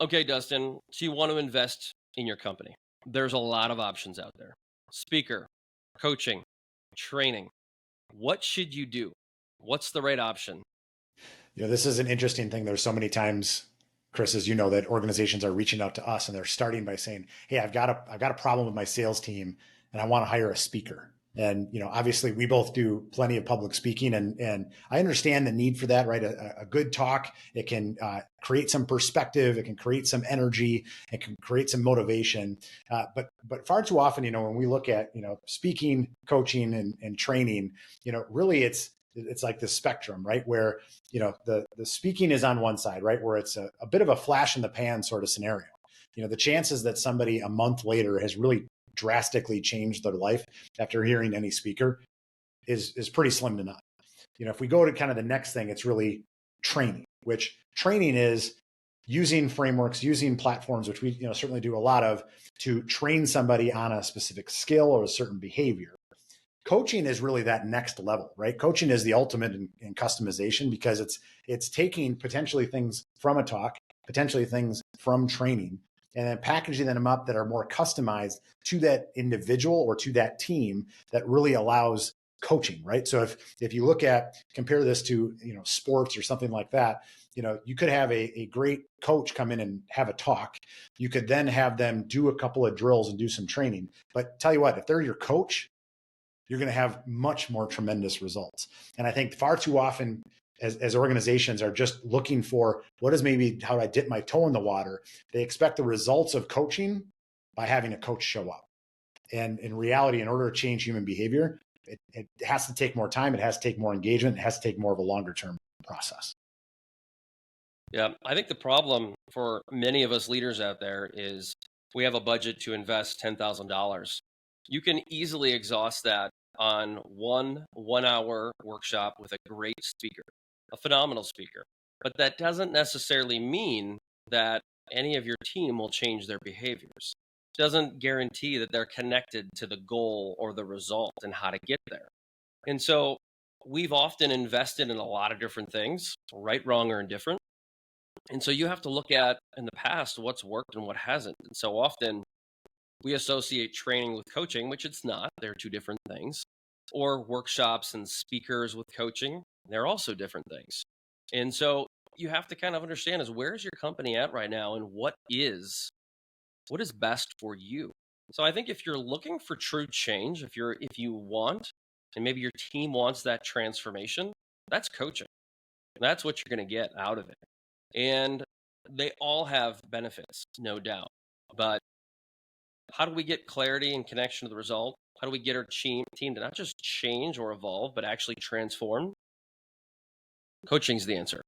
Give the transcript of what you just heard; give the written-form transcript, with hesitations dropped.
Okay, Dustin, so you want to invest in your company. There's a lot of options out there. Speaker, coaching, training. What should you do? What's the right option? This is an interesting thing. There's so many times, Chris, as you know, that organizations are reaching out to us and they're starting by saying, "Hey, I've got a problem with my sales team, and I want to hire a speaker." And obviously, we both do plenty of public speaking, and I understand the need for that. Right, a good talk, it can create some perspective, it can create some energy, it can create some motivation. But far too often, when we look at speaking, coaching, and training, really it's like the spectrum, right? Where the speaking is on one side, right, where it's a bit of a flash in the pan sort of scenario. The chances that somebody a month later has really drastically changed their life after hearing any speaker is pretty slim to none. If we go to kind of the next thing, it's really training, which training is using frameworks, using platforms, which we certainly do a lot of, to train somebody on a specific skill or a certain behavior. Coaching is really that next level, right? Coaching is the ultimate in customization, because it's taking potentially things from a talk, potentially things from training, and then packaging them up that are more customized to that individual or to that team, that really allows coaching, right? So if you compare this to sports or something like that, you could have a great coach come in and have a talk. You could then have them do a couple of drills and do some training. But tell you what, if they're your coach, you're going to have much more tremendous results. And I think far too often, as organizations are just looking for how do I dip my toe in the water, they expect the results of coaching by having a coach show up. And in reality, in order to change human behavior, it has to take more time. It has to take more engagement. It has to take more of a longer term process. Yeah, I think the problem for many of us leaders out there is we have a budget to invest $10,000. You can easily exhaust that on one-hour workshop with a great speaker, a phenomenal speaker. But that doesn't necessarily mean that any of your team will change their behaviors. It doesn't guarantee that they're connected to the goal or the result and how to get there. And so we've often invested in a lot of different things, right, wrong, or indifferent. And so you have to look at in the past what's worked and what hasn't. And so often we associate training with coaching, which it's not. They're two different things. Or workshops and speakers with coaching. They're also different things. And so you have to kind of understand is where's your company at right now and what is best for you. So I think if you're looking for true change, if you want, and maybe your team wants that transformation, that's coaching. That's what you're going to get out of it. And they all have benefits, no doubt. But how do we get clarity and connection to the result? How do we get our team to not just change or evolve, but actually transform? Coaching's the answer.